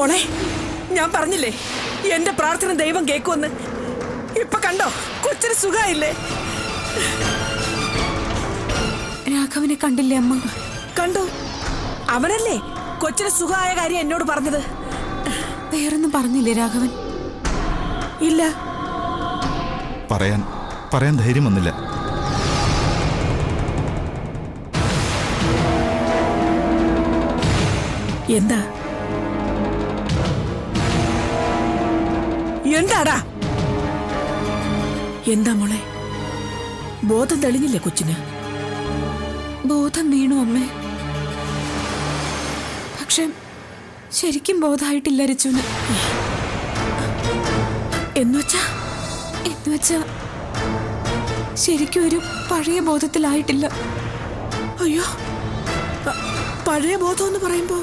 മോളെ, ഞാൻ പറഞ്ഞില്ലേ എന്റെ പ്രാർത്ഥന ദൈവം കേൾക്കുമെന്ന്. ഇപ്പൊ കണ്ടോ, കൊച്ചിന് സുഖായില്ലേ? രാഘവനെ കണ്ടില്ലേ അമ്മ? കണ്ടു. അവനല്ലേ കൊച്ചിന് സുഖമായ കാര്യം എന്നോട് പറഞ്ഞത്. വേറൊന്നും പറഞ്ഞില്ലേ രാഘവൻ? ഇല്ല. പറയാൻ ധൈര്യം വന്നില്ല. എന്താ എന്താടാ? എന്താ മോളെ, ബോധം തെളിഞ്ഞില്ലേ കൊച്ചിന്? ബോധം വീണു അമ്മേ, പക്ഷെ ശരിക്കും ബോധമായിട്ടില്ല രച്ചുവിന്. എന്നുവച്ചാ ശരിക്കും ഒരു പഴയ ബോധത്തിലായിട്ടില്ല. അയ്യോ, പഴയ ബോധം എന്ന് പറയുമ്പോ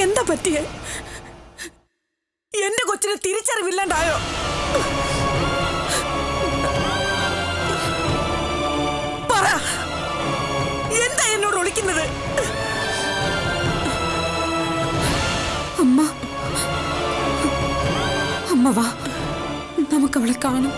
എന്താ പറ്റിയേ? എന്റെ കൊച്ചിന് തിരിച്ചറിവില്ലാണ്ടായോ? പറ, എന്താ എന്നോട് ഒളിക്കുന്നത്? അമ്മ വാ, നമുക്കവളെ കാണും.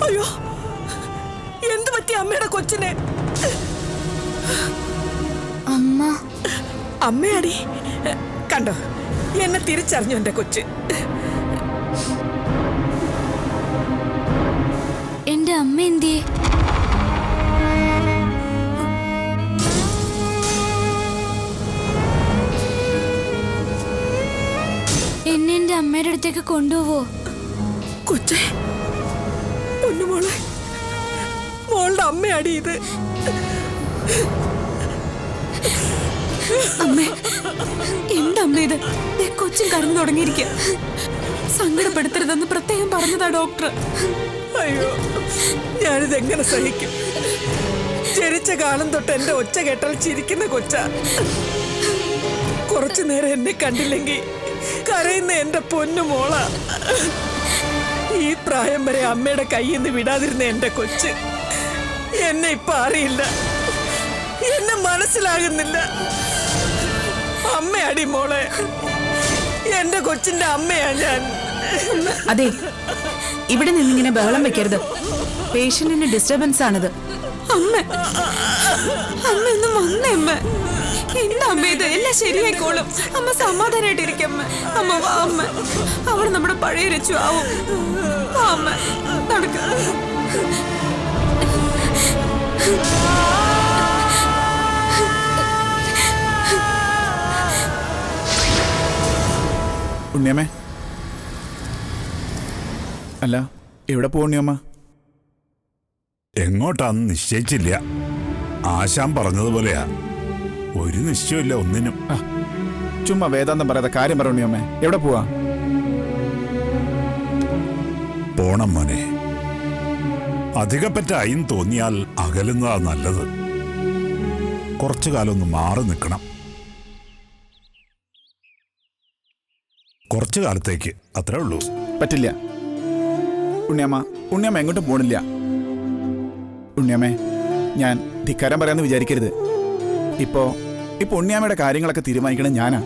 അയ്യോ, എന്ത് പറ്റി അമ്മയുടെ കൊച്ചിനെ? അമ്മയാടി, കണ്ടോ എന്നെ തിരിച്ചറിഞ്ഞു എന്റെ കൊച്ച്. എന്റെ അമ്മ എന്തിയെ? എന്നെ എന്റെ അമ്മയുടെ അടുത്തേക്ക് കൊണ്ടുപോവോ? കൊച്ചേ, പൊന്നുമോളെ, മോളുടെ അമ്മയാടി ഇത്. അമ്മേ, എന്താ അമ്മ ഇത്? കൊച്ചും കരഞ്ഞു തുടങ്ങിയിരിക്കുക. സങ്കടപ്പെടുത്തരുതെന്ന് പ്രത്യേകം പറഞ്ഞതാ ഡോക്ടർ. അയ്യോ, ഞാനിതെങ്ങനെ സഹിക്കും? ജനിച്ച കാലം തൊട്ട് എന്റെ ഒച്ച കേട്ടാൽ ചിരിക്കുന്ന കൊച്ച. കുറച്ചു നേരം എന്നെ കണ്ടില്ലെങ്കിൽ കരയുന്ന എന്റെ പൊന്നു മോള. ഈ പ്രായം വരെ അമ്മയുടെ കയ്യിൽ നിന്ന് വിടാതിരുന്ന എന്റെ കൊച്ച് എന്നെ ഇപ്പൊ അറിയില്ല, എന്നെ മനസ്സിലാകുന്നില്ല. അമ്മയാടി മോളെ, എന്റെ കൊച്ചിന്റെ അമ്മയാ ഞാൻ. അതെ, ഇവിടെ നിന്നിങ്ങനെ ബഹളം വെക്കരുത്. പേഷ്യന്റിന് ഡിസ്റ്റർബൻസ് ആണിത്. അമ്മ അമ്മ ഒന്ന് വന്നേ അമ്മ. എന്താ അമ്മ ഇത്? എല്ലാം ശരിയായിക്കോളും. അമ്മ സമാധാനായിട്ടിരിക്കും അമ്മ. അമ്മ വാ അമ്മ, അവൾ നമ്മുടെ പഴയ രച്ചു ആവും. വാ അമ്മ, നടക്ക. ഉണ്ണിയമ്മേ, അല്ല എവിടെ പോണ്ണിയമ്മ? എങ്ങോട്ടാന്ന് നിശ്ചയിച്ചില്ല. ആശാൻ പറഞ്ഞതുപോലെയാ, ഒരു നിശ്ചയമില്ല ഒന്നിനും. ചുമ്മാ വേദാന്തം പറയാതെ കാര്യം പറ ഉണ്ണിയമ്മേ, എവിടെ പോവാ? പോണം മോനെ. അധികപ്പറ്റായിന്ന് തോന്നിയാൽ അകലുന്നതാ നല്ലത്. കുറച്ചു കാലം ഒന്ന് മാറി നിൽക്കണം. കുറച്ചു കാലത്തേക്ക്, അത്രേ ഉള്ളൂ. പറ്റില്ല ഉണ്ണിയമ്മ, ഉണ്ണിയമ്മ എങ്ങോട്ടും പോണില്ല. ഉണ്ണിയമ്മേ, ഞാൻ ധിക്കാരം പറയാന്ന് വിചാരിക്കരുത്. ഇപ്പോ ഉണ്ണിയമ്മയുടെ കാര്യങ്ങളൊക്കെ തീരുമാനിക്കണം ഞാനാ.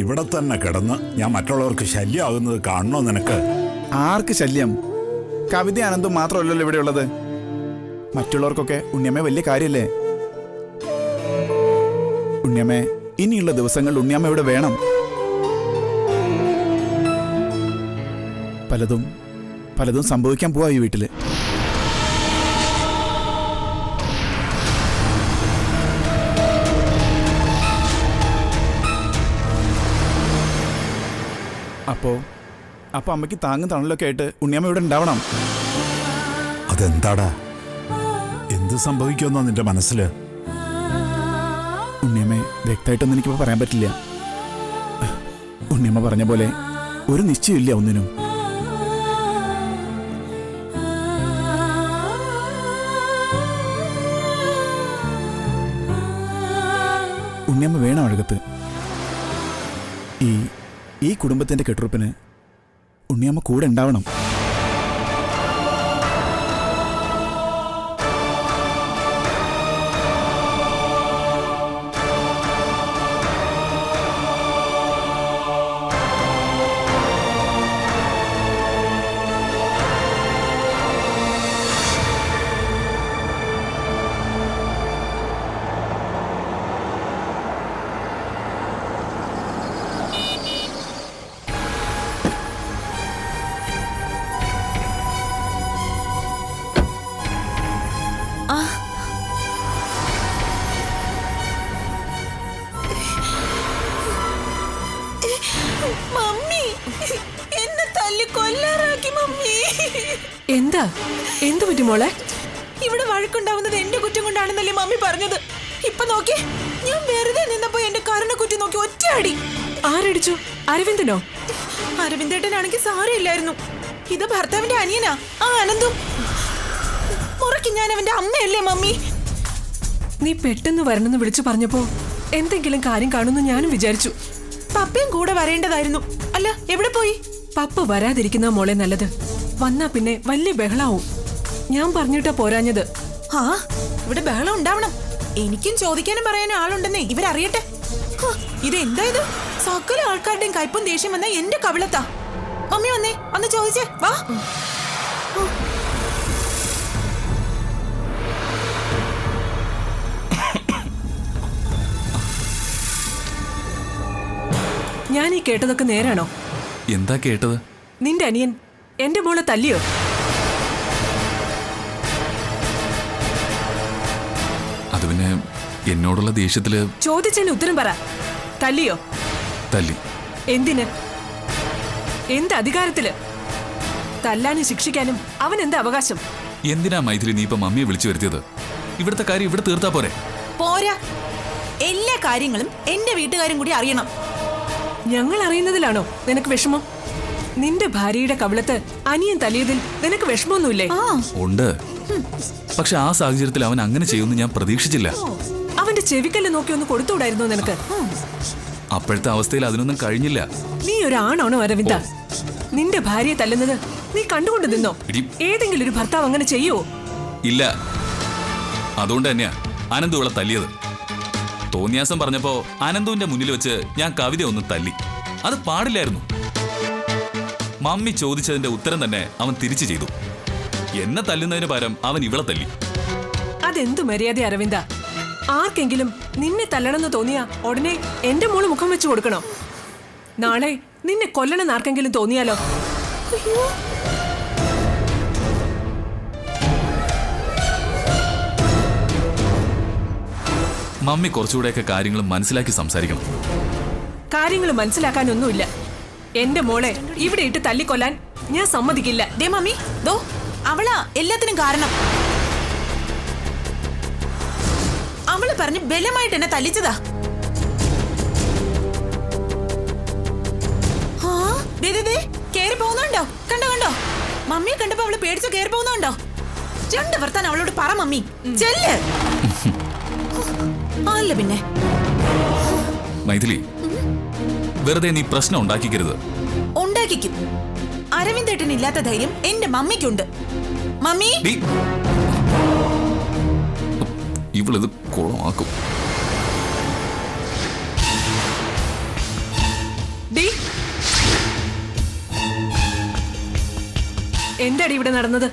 ഇവിടെ തന്നെ കിടന്ന് ഞാൻ മറ്റുള്ളവർക്ക് ശല്യമാകുന്നത് കാണണോ നിനക്ക്? ആർക്ക് ശല്യം? കവിത ആനന്ദും മാത്രമല്ലല്ലോ ഇവിടെ ഉള്ളത്. മറ്റുള്ളവർക്കൊക്കെ ഉണ്ണിയമ്മ വലിയ കാര്യല്ലേ? ഉണ്ണിയമ്മേ, ഇനിയുള്ള ദിവസങ്ങളിൽ ഉണ്ണിയമ്മ ഇവിടെ വേണം. പലതും സംഭവിക്കാൻ പോവാ ഈ വീട്ടില്. അപ്പൊ അമ്മയ്ക്ക് താങ്ങും തണലൊക്കെ ആയിട്ട് ഉണ്ണിയമ്മ ഇവിടെ ഉണ്ടാവണം. അതെന്താടാ? എന്ത് സംഭവിക്കുമെന്നാ നിന്റെ മനസ്സില്? ഉണ്ണിയമ്മ വ്യക്തമായിട്ടൊന്നും എനിക്കിപ്പോൾ പറയാൻ പറ്റില്ല. ഉണ്ണിയമ്മ പറഞ്ഞ പോലെ ഒരു നിശ്ചയമില്ല ഒന്നിനും. ഉണ്ണിയമ്മ വേണം അഴകത്ത്. ഈ കുടുംബത്തിന്റെ കെട്ടുറപ്പിന് ഉണ്ണിയമ്മ കൂടെ ഉണ്ടാവണം. മമ്മി എന്നെ തല്ലി കൊല്ലാറാക്കി മമ്മി. എന്താ എന്തു പറ്റി മോളെ? ഇവിടെ വഴക്കുണ്ടാവുന്നത് എന്റെ കുറ്റം കൊണ്ടാണെന്നല്ലേ മമ്മി പറഞ്ഞത്. ഇപ്പൊ നോക്കി, ഞാൻ വെറുതെ നിന്നപ്പോ എന്റെ കരുണ കുറ്റി നോക്കി ഒറ്റയടി. ആരടിച്ചു? അരവിന്ദനോ? അരവിന്ദേട്ടനാണെങ്കിൽ സാരമില്ലായിരുന്നു. ഇത് ഭർത്താവിന്റെ അനിയനാ, ആ അനന്തും. മുറയ്ക്ക് ഞാൻ അവന്റെ അമ്മയല്ലേ മമ്മി. നീ പെട്ടെന്ന് വരണമെന്ന് വിളിച്ചു പറഞ്ഞപ്പോ എന്തെങ്കിലും കാര്യം കാണുമെന്ന് ഞാനും വിചാരിച്ചു. പപ്പയും കൂടെ വരേണ്ടതായിരുന്നു. അല്ല, എവിടെ പോയി? പപ്പ വരാതിരിക്കുന്ന മോളെ നല്ലത്. വന്നാ പിന്നെ വലിയ ബഹളാവും. ഞാൻ പറഞ്ഞിട്ടാ പോരാഞ്ഞത്. ആ, ഇവിടെ ബഹളം ഉണ്ടാവണം. എനിക്കും ചോദിക്കാനും പറയാനും ആളുണ്ടെന്നേ ഇവരറിയട്ടെ. ഇതെന്താ ഇത്? സകല ആൾക്കാരുടെയും കയ്പും ദേഷ്യം വന്ന എന്റെ കവിളത്താ. മമ്മി വന്നേ, അന്ന് ചോദിച്ചേ വാ. ഞാൻ ഈ കേട്ടതൊക്കെ നേരാണോ? എന്താ കേട്ടത്? നിന്റെ അനിയൻ എന്റെ മോളെ തല്ലിയോ? അത് പിന്നെ എന്നോടുള്ള ദേഷ്യത്തില്. ചോദിച്ചതിന് ഉത്തരം പറ. തല്ലിയോ? തല്ലി. എന്തിന്? എന്ത് അധികാരത്തില്? തല്ലാനും ശിക്ഷിക്കാനും അവൻ എന്താ അവകാശം? എന്തിനാ മൈഥിലി നീ ഇപ്പൊ മമ്മിയെ വിളിച്ചു വരുത്തിയത്? ഇവിടുത്തെ കാര്യം ഇവിടെ തീർത്താ പോരെ? പോരാ, എല്ലാ കാര്യങ്ങളും എന്റെ വീട്ടുകാരും കൂടി അറിയണം. ഞങ്ങൾ അറിയുന്നതിലാണോ നിനക്ക് വിഷമം? നിന്റെ ഭാര്യയുടെ കവിളത്ത് അനിയൻ തല്ലിയതിൽ നിനക്ക് വിഷമമൊന്നുമില്ലേ? ഉണ്ട്. പക്ഷെ ആ സാഹചര്യത്തിൽ അവൻ അങ്ങനെ ചെയ്യുമെന്ന് ഞാൻ പ്രതീക്ഷിച്ചില്ല. അവന്റെ ചെവിക്കല്ല് നോക്കി ഒന്ന് കൊടുത്തുകൂടായിരുന്നോ നിനക്ക്? അപ്പോഴത്തെ അവസ്ഥയിൽ അതിനൊന്നും കഴിഞ്ഞില്ല. നീ ഒരാണാണോ അരവിന്ദ? നിന്റെ ഭാര്യയെ തല്ലുന്നത് നീ കണ്ടുകൊണ്ട് നിന്നോ? ഏതെങ്കിലും ഒരു ഭർത്താവ് അങ്ങനെ ചെയ്യുവോ? ഇല്ല. അതുകൊണ്ട് തന്നെയാ അനന്തു ഇവളെ തല്ലിയത്. തോന്നിയാസം പറഞ്ഞപ്പോ അനന്തുവിന്റെ മുന്നിൽ വെച്ച് ഞാൻ കവിത ഒന്ന് തല്ലി. അത് പാടില്ലായിരുന്നു. മമ്മി ചോദിച്ചതിന്റെ ഉത്തരം തന്നെ അവൻ തിരിച്ചു ചെയ്തു. എന്നെ തല്ലുന്നതിന് പകരം അവൻ ഇവളെ തല്ലി. അതെന്തു മര്യാദ അരവിന്ദ? ആർക്കെങ്കിലും നിന്നെ തല്ലണമെന്ന് തോന്നിയാ ഉടനെ എന്റെ മോള് മുഖം വെച്ച് കൊടുക്കണോ? നാളെ നിന്നെ കൊല്ലണമെന്ന് ആർക്കെങ്കിലും തോന്നിയാലോ? മമ്മി കുറച്ചുകൂടെയൊക്കെ കാര്യങ്ങൾ മനസ്സിലാക്കി സംസാരിക്കണം. കാര്യങ്ങൾ മനസ്സിലാക്കാനൊന്നുമില്ല. എന്റെ മോളെ ഇവിടെ ഇട്ട് തല്ലിക്കൊല്ലാൻ ഞാൻ സമ്മതിക്കില്ല. ദേ മമ്മി, ദോ അവളാ എല്ലാത്തിനും കാരണം. അവള് പറഞ്ഞ് ബലമായിട്ട് എന്നെ തല്ലിച്ചതാ. കേറി പോകുന്നുണ്ടോ? കണ്ടോ കണ്ടോ? മമ്മിയെ കണ്ടപ്പോ അവള് പേടിച്ച് കേറി പോകുന്നുണ്ടോ? രണ്ട് വർത്താൻ അവളോട് പറ മമ്മി. ചെല്ല്. അല്ല പിന്നെ മൈഥിലി, വെറുതെ നീ പ്രശ്നം ഉണ്ടാക്കിക്കരുത്. ഉണ്ടാക്കിക്കും. അരവിന്ദേട്ടന് ഇല്ലാത്ത ധൈര്യം എന്റെ മമ്മിക്കുണ്ട്. മമ്മി, ഇവളിത് കുളമാക്കും. എന്താടി ഇവിടെ നടന്നത്?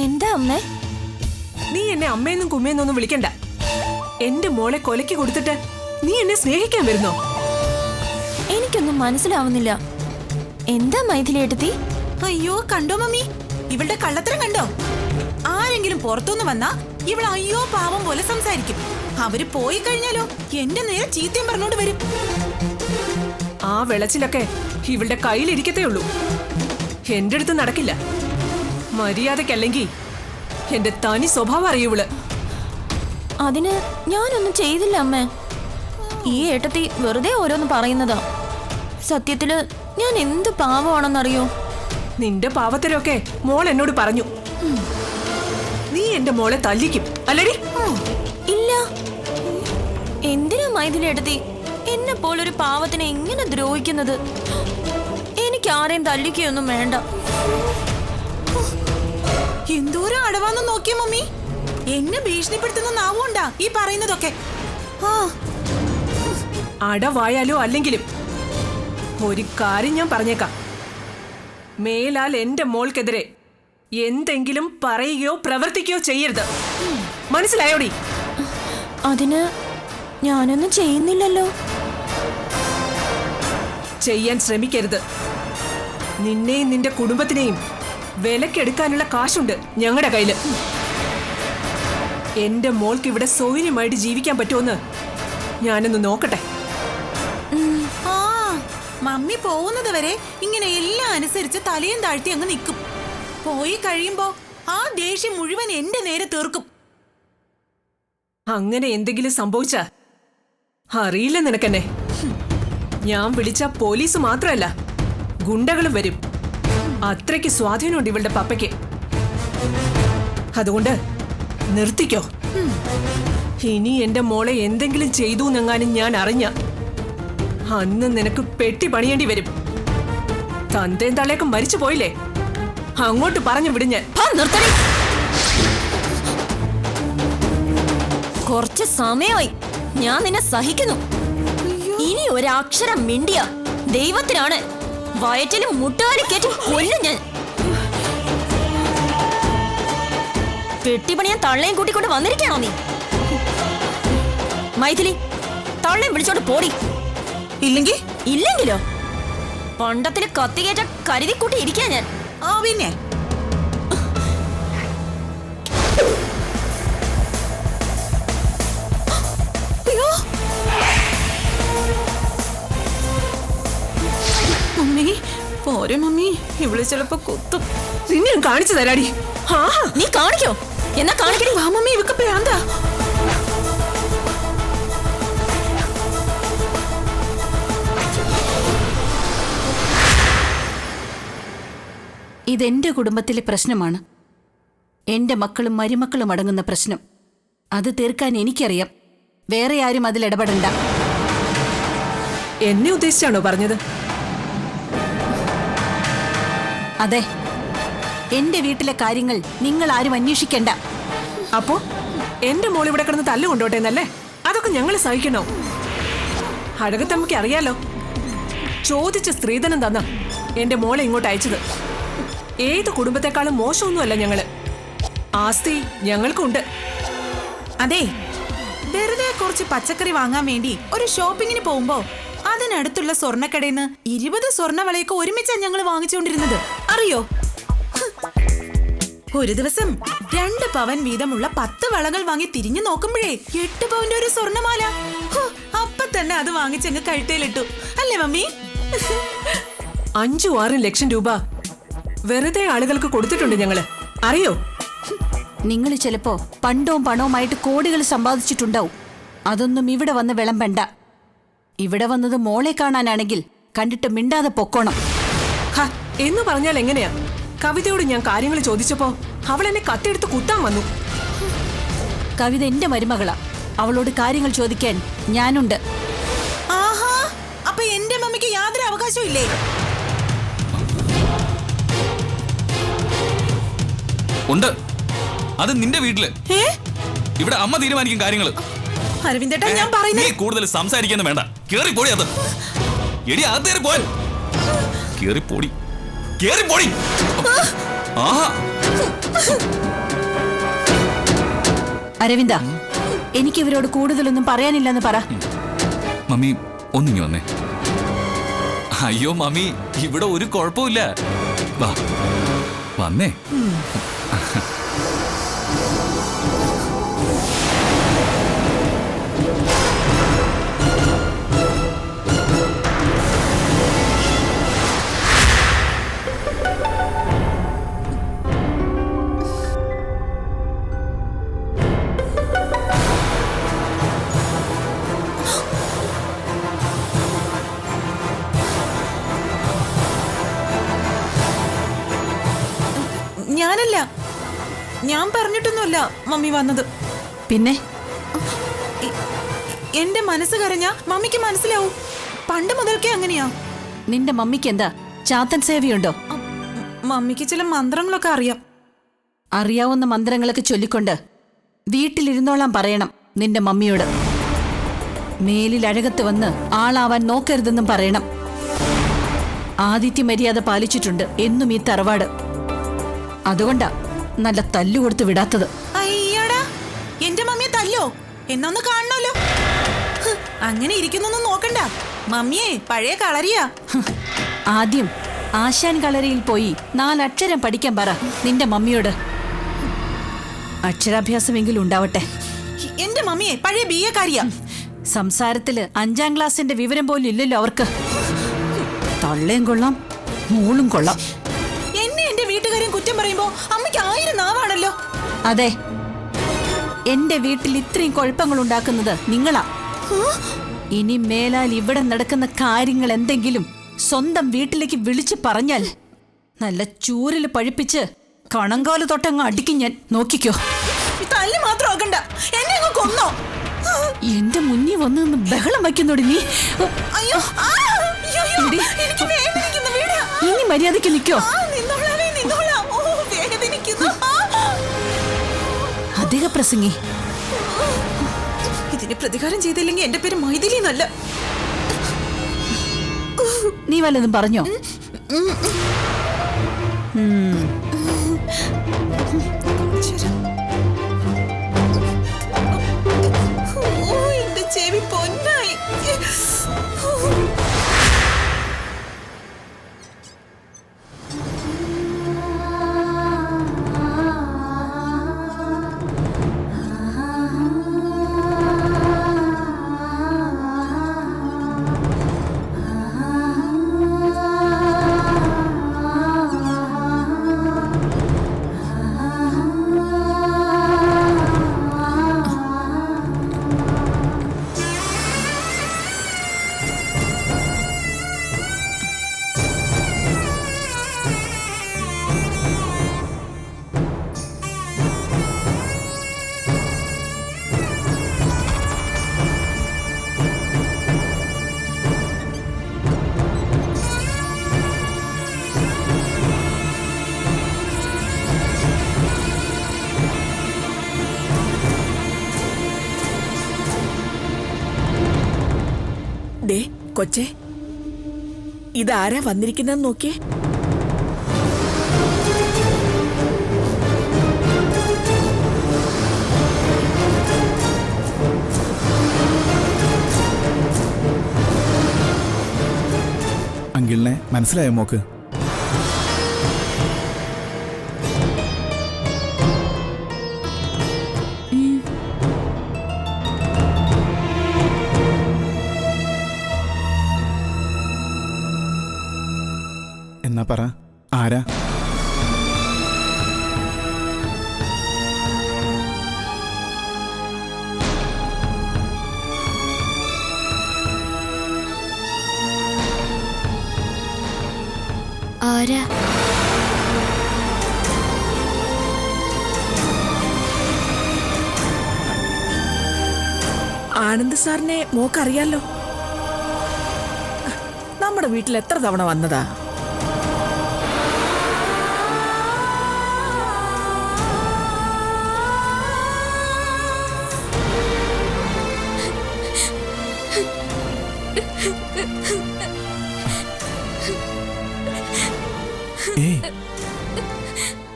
എന്താ അമ്മേ? നീ എന്നെ അമ്മയെന്നും കുമ്മയെന്നൊന്നും വിളിക്കണ്ട. എന്റെ മോളെ കൊലയ്ക്ക് കൊടുത്തിട്ട് നീ എന്നെ സ്നേഹിക്കാൻ വരുന്നോ? എനിക്കൊന്നും മനസ്സിലാവുന്നില്ല. എന്താ മൈഥിലി ഏട്ടത്തി? അയ്യോ കണ്ടോ മമ്മി, ഇവളുടെ കള്ളത്തരം കണ്ടോ? ആരെങ്കിലും പുറത്തുനിന്ന് വന്നാ ഇവൾ അയ്യോ പാവം പോലെ സംസാരിക്കും. അവര് പോയി കഴിഞ്ഞാലോ എന്റെ നേരെ ചീത്തയും പറഞ്ഞോണ്ട് വരും. ആ വിളച്ചിലൊക്കെ ഇവളുടെ കയ്യിലിരിക്കത്തേ ഉള്ളൂ. എന്റെ അടുത്ത് നടക്കില്ല. മര്യാദക്കല്ലെങ്കിൽ എന്റെ തനി സ്വഭാവം അറിയൂള്. അതിന് ഞാനൊന്നും ചെയ്തില്ല അമ്മേ. ഈ ഏട്ടത്തി വെറുതെ ഓരോന്ന് പറയുന്നതാ. സത്യത്തില് ഞാൻ എന്ത് പാവമാണെന്നറിയോ? നിന്റെ പാവത്തരൊക്കെ മോൾ എന്നോട് പറഞ്ഞു. നീ എന്റെ മോളെ തല്ലിക്കും അല്ലടി? ഇല്ല. എന്തിനാ മൈഥിലേട്ടത്തി എന്നെ പോലൊരു പാവത്തിനെ എങ്ങനെ ദ്രോഹിക്കുന്നത്? എനിക്ക് ആരെയും തല്ലിക്കൊന്നും വേണ്ട. എന്തോരം അടവാന്ന് നോക്കിയ മമ്മി. എന്നെ ഭീഷണിപ്പെടുത്തുന്ന നാവുണ്ടാ ഈ പറയുന്നതൊക്കെ. അടവായാലോ അല്ലെങ്കിലും ഒരു കാര്യം ഞാൻ പറഞ്ഞേക്കാം. മേലാൽ എന്റെ മോൾക്കെതിരെ എന്തെങ്കിലും പറയുകയോ പ്രവർത്തിക്കുകയോ ചെയ്യരുത്. മനസ്സിലായോടി? അതിന് ഞാനൊന്നും ചെയ്യുന്നില്ലല്ലോ. ചെയ്യാൻ ശ്രമിക്കരുത്. നിന്നെയും നിന്റെ കുടുംബത്തിനെയും വിലക്കെടുക്കാനുള്ള കാശുണ്ട് ഞങ്ങളുടെ കയ്യില്. എന്റെ മോൾക്ക് ഇവിടെ സൗകര്യമായിട്ട് ജീവിക്കാൻ പറ്റുമെന്ന് ഞാനൊന്ന് നോക്കട്ടെ. ആ മമ്മി പോകുന്നത് വരെ ഇങ്ങനെ എല്ലാം അനുസരിച്ച് തലയും താഴ്ത്തി അങ്ങ് നിൽക്കും. പോയി കഴിയുമ്പോ ആ ദേഷ്യം മുഴുവൻ എന്റെ നേരെ തീർക്കും. അങ്ങനെ എന്തെങ്കിലും സംഭവിച്ച അറിയില്ല നിനക്കെന്നെ. ഞാൻ വിളിച്ച പോലീസ് മാത്രമല്ല ഗുണ്ടകളും വരും. അത്രയ്ക്ക് സ്വാധീനമുണ്ട് ഇവളുടെ പപ്പയ്ക്ക്. അതുകൊണ്ട് നിർത്തിക്കോ. ഇനി എന്റെ മോളെ എന്തെങ്കിലും ചെയ്തു എന്നെങ്ങാനും ഞാൻ അറിഞ്ഞ അന്ന് നിനക്ക് പെട്ടി പണിയേണ്ടി വരും. തന്തേം തള്ളയൊക്കെ മരിച്ചു പോയില്ലേ, അങ്ങോട്ട് പറഞ്ഞു വിടും ഞാൻ. നിർത്തടി. കുറച്ച് സമയമായി ഞാൻ നിന്നെ സഹിക്കുന്നു. ഇനി ഒരക്ഷരം മിണ്ടിയ ദൈവത്തിനാണ് വയറ്റിലും മുട്ടുകാലി കയറ്റി കൊല്ലും ഞാൻ. പെട്ടിപ്പണിയാൻ തള്ളയും കൂട്ടിക്കൊണ്ട് വന്നിരിക്കണോ നീ? മൈഥിലി, തള്ളയും വിളിച്ചോണ്ട് പോടി. ഇല്ലെങ്കിലോ പണ്ടത്തില് കത്തികേറ്റ കരുതിക്കൂട്ടി ഇരിക്കാ ഞാൻ. പിന്നെ മമ്മി പോരെ മമ്മി, ഇവള് ചിലപ്പോ കുത്തും. നിന്നെ ഞാൻ കാണിച്ചു തരാടി. നീ കാണിക്കോ? എന്നാ കാണിക്കടി. വാ മമ്മി, ഇവക്ക് പ്രാന്താ. ഇതെന്റെ കുടുംബത്തിലെ പ്രശ്നമാണ്. എന്റെ മക്കളും മരുമക്കളും അടങ്ങുന്ന പ്രശ്നം. അത് തീർക്കാൻ എനിക്കറിയാം. വേറെ ആരും അതിൽ ഇടപെടണ്ട. എന്നെ ഉദ്ദേശിച്ചാണോ പറഞ്ഞത്? അതെ, എന്റെ വീട്ടിലെ കാര്യങ്ങൾ നിങ്ങൾ ആരും അന്വേഷിക്കണ്ട. അപ്പോ എന്റെ മോൾ ഇവിടെ കിടന്ന് തല്ലുകൊണ്ടോട്ടെ എന്നല്ലേ? അതൊക്കെ ഞങ്ങൾ സഹിക്കണോ? അഴകത്തമ്മയ്ക്ക് അറിയാലോ, ചോദിച്ച സ്ത്രീധനം തന്ന എന്റെ മോളെ ഇങ്ങോട്ട് അയച്ചത്. ഏത് കുടുംബത്തെക്കാളും മോശമൊന്നുമല്ല ഞങ്ങള്. ആസ്തി ഞങ്ങൾക്കുണ്ട്. അതെ, വെറുതെ കുറച്ച് പച്ചക്കറി വാങ്ങാൻ വേണ്ടി ഒരു ഷോപ്പിങ്ങിന് പോകുമ്പോ അതിനടുത്തുള്ള സ്വർണ്ണക്കടയിൽ നിന്ന് 20 സ്വർണ്ണവളയൊക്കെ ഒരുമിച്ചാണ് ഞങ്ങൾ വാങ്ങിച്ചുകൊണ്ടിരുന്നത്, അറിയോ? ഒരു ദിവസം 2 പവൻ വീതമുള്ള 10 വളകൾ വാങ്ങി തിരിഞ്ഞു നോക്കുമ്പോഴേ 8 പവന്റെ ഒരു സ്വർണ്ണമാല. അപ്പൊ തന്നെ അത് വാങ്ങിച്ചങ്ങ് കഴുത്തേലിട്ടു, അല്ലേ മമ്മി? 5-6 ലക്ഷം രൂപ വെറുതെ ആളുകൾക്ക് കൊടുത്തിട്ടുണ്ട് ഞങ്ങള്, അറിയോ? നിങ്ങൾ ചിലപ്പോ പണ്ടവും പണവുമായിട്ട് കോടികൾ സമ്പാദിച്ചിട്ടുണ്ടാവും. അതൊന്നും ഇവിടെ വന്ന് വിളമ്പണ്ട. ഇവിടെ വന്നത് മോളെ കാണാനാണെങ്കിൽ കണ്ടിട്ട് മിണ്ടാതെ പൊക്കോണം. എന്ന് പറഞ്ഞാൽ എങ്ങനെയാ? കവിതയോട് ഞാൻ കാര്യങ്ങൾ ചോദിച്ചപ്പോ അവൾ എന്നെ കത്തെടുത്ത് കുത്താൻ വന്നു. കവിത എന്റെ മരുമകളാ. അവളോട് കാര്യങ്ങൾ ചോദിക്കാൻ ഞാനുണ്ട്. ആഹാ, അപ്പൊ എന്റെ മമ്മിക്ക് യാതൊരു അവകാശവും ഇല്ലേ? ഉണ്ട്. അത് നിന്റെ വീട്ടില്. ഇവിടെ അമ്മ തീരുമാനിക്കും കാര്യങ്ങള്. അരവിന്ദേട്ടാ, ഞാൻ പറയുന്നത് നീ കൂടുതൽ സംസാരിക്കാനും വേണ്ട. കേറി പോടി. അത് എടി അകത്തേറി പോയാൽ കേറി പോടി. കേറി പോടി. ആഹാ, അരവിന്ദ, എനിക്ക് ഇവരോട് കൂടുതലൊന്നും പറയാനില്ലെന്ന് പറ. മമ്മി ഒന്നിങ്ങി വന്നേ. അയ്യോ മമ്മി, ഇവിടെ ഒരു കുഴപ്പമില്ല. വാ വന്നേ. ഞാൻ പറഞ്ഞിട്ടൊന്നുമല്ല മമ്മി വന്നത്. പിന്നെ എന്റെ മനസ്സ് കരഞ്ഞ മമ്മിക്ക് മനസ്സിലാവും. പണ്ട് മുതൽക്കേ അങ്ങനെയാ. നിന്റെ മമ്മിക്ക് എന്താ ചാത്തൻ സേവയുണ്ടോ? മമ്മിക്ക് ചില മന്ത്രങ്ങളൊക്കെ അറിയാം. അറിയാവുന്ന മന്ത്രങ്ങളൊക്കെ ചൊല്ലിക്കൊണ്ട് വീട്ടിലിരുന്നോളാൻ പറയണം നിന്റെ മമ്മിയോട്. മേലിൽ അഴകത്ത് വന്ന് ആളാവാൻ നോക്കരുതെന്നും പറയണം. ആദിത്യ മര്യാദ പാലിച്ചിട്ടുണ്ട് എന്നും ഈ തറവാട്. അതുകൊണ്ടാ നല്ല തല്ലുകൊടുത്ത് വിടാത്തത്. അയ്യടാ, എന്റെ മമ്മിയെ തല്ലോ എന്നൊന്ന് കാണണല്ലോ. അങ്ങനെ ഇരിക്കുന്നൊന്നും നോക്കണ്ട. മമ്മിയെ പഴയ കളരിയാ. ആദ്യം ആശാൻ കളരിയിൽ പോയി 4 അക്ഷരം പഠിക്കാൻ പറ നിന്റെ മമ്മിയോട്. അക്ഷരാഭ്യാസമെങ്കിലും ഉണ്ടാവട്ടെ. എന്റെ മമ്മിയെ പഴയ BA കാരിയാ. സംസാരത്തില് 5ാം ക്ലാസിന്റെ വിവരം പോലും ഇല്ലല്ലോ അവർക്ക്. തള്ളയും കൊള്ളാം, മോളും കൊള്ളാം. എന്നെ എന്റെ വീട്ടുകാരെയും കുറ്റം പറയുമ്പോ അമ്മയ്ക്ക് 1000 നാവാണല്ലോ. അതെ, എന്റെ വീട്ടിൽ ഇത്രയും കുഴപ്പങ്ങൾ ഉണ്ടാക്കുന്നത് നിങ്ങളാ. ഇനി മേലാൽ ഇവിടെ നടക്കുന്ന കാര്യങ്ങൾ എന്തെങ്കിലും സ്വന്തം വീട്ടിലേക്ക് വിളിച്ചു പറഞ്ഞാൽ നല്ല ചൂരില് പഴിപ്പിച്ച് കണങ്കാല് തൊട്ടങ്ങ് അടിക്കും ഞാൻ. നോക്കിക്കോ. തല്ല് മാത്രം ആക്കണ്ട, എന്നെ അങ്ങ് കൊന്നോ. എന്റെ മുന്നിൽ വന്ന് നിന്ന് ബഹളം വയ്ക്കുന്നോടി നീ. അയ്യോ, എടി, എനിക്ക് വേദനിക്കുന്ന വീടാ. ഇനി മര്യാദയ്ക്ക് നിൽക്കോ. നിന്നോളാം. ഓ, വേദനിക്കുന്നു. അധിക പ്രസംഗി. ഇതിന് പ്രതികാരം ചെയ്തില്ലെങ്കിൽ എന്റെ പേര് മൈഥിലി എന്നല്ല. നീ വല്ലതും പറഞ്ഞോ? എന്റെ ചെവി പൊന്നായി. ദേ കൊച്ചേ, ഇതാരാ വന്നിരിക്കുന്നെന്ന് നോക്കിയേ. അങ്കിളിനെ മനസ്സിലായോ മോക്ക്? എന്നാ പറ, ആരാ? ആരാ? ആനന്ദ് സാറിനെ മോക്കറിയാലോ. നമ്മുടെ വീട്ടിൽ എത്ര തവണ വന്നതാ.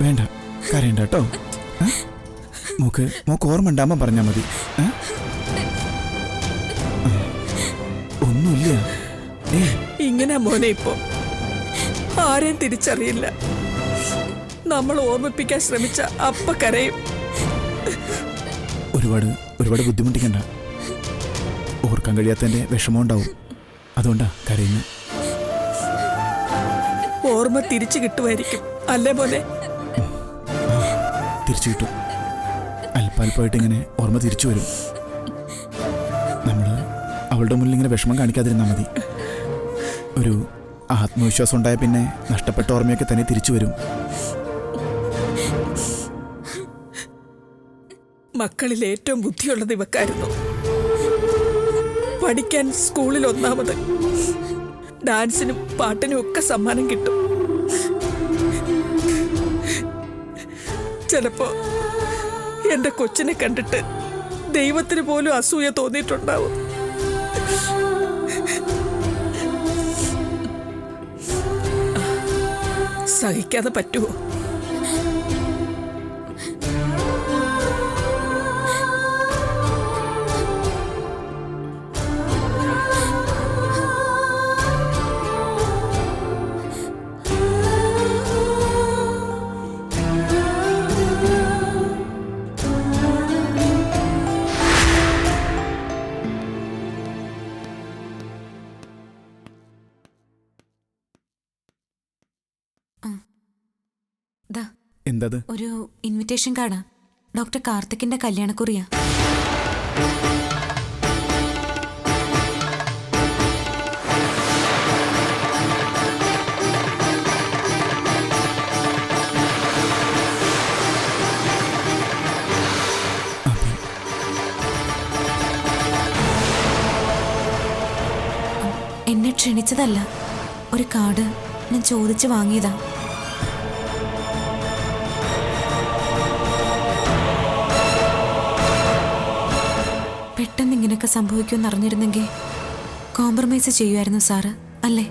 വേണ്ട, കരയണ്ട കേട്ടോ. മോക്ക് ഓർമ്മ ഉണ്ടാകുമ്പോ പറഞ്ഞാ മതി. ഒന്നുമില്ല. ഇങ്ങനെ മോനെ ഇപ്പോ ആരെയും തിരിച്ചറിയില്ല. നമ്മൾ ഓർമ്മിപ്പിക്കാൻ ശ്രമിച്ച അപ്പ കരയും. ഒരുപാട് ബുദ്ധിമുട്ടിക്കണ്ട. ഓർക്കാൻ കഴിയാത്തതിന്റെ വിഷമം ഉണ്ടാവും. അതുകൊണ്ടാ കരയുന്നു. ഓർമ്മ തിരിച്ചു കിട്ടുമായിരിക്കും അല്ലേ മോനെ? തിരിച്ചു കിട്ടും. അല്പാൽപ്പായിട്ട് ഇങ്ങനെ ഓർമ്മ തിരിച്ചു വരും. നമ്മള് അവളുടെ മുന്നിൽ ഇങ്ങനെ വിഷമം കാണിക്കാതിരുന്നാൽ മതി. ഒരു ആത്മവിശ്വാസം ഉണ്ടായ പിന്നെ നഷ്ടപ്പെട്ട ഓർമ്മയൊക്കെ തന്നെ തിരിച്ചു വരും. മക്കളിൽ ഏറ്റവും ബുദ്ധിയുള്ളത് ഇവക്കായിരുന്നു. പഠിക്കാൻ സ്കൂളിൽ ഒന്നാമത്, ഡാൻസിനും പാട്ടിനും ഒക്കെ സമ്മാനം കിട്ടും. ചിലപ്പോ എന്റെ കൊച്ചിനെ കണ്ടിട്ട് ദൈവത്തിന് പോലും അസൂയ തോന്നിയിട്ടുണ്ടാവും. സഹിക്കാതെ പറ്റുമോ? എന്തത്? ഒരു ഇൻവിറ്റേഷൻ കാർഡാ. ഡോക്ടർ കാർത്തിക്കിന്റെ കല്യാണക്കുറിയാ. എന്നെ ക്ഷണിച്ചതല്ല, ഒരു കാർഡ് ഞാൻ ചോദിച്ചു വാങ്ങിയതാ. പെട്ടെന്ന് ഇങ്ങനെയൊക്കെ സംഭവിക്കുമെന്ന് അറിഞ്ഞിരുന്നെങ്കിൽ കോംപ്രമൈസ് ചെയ്യുമായിരുന്നു സാറ്, അല്ലേ?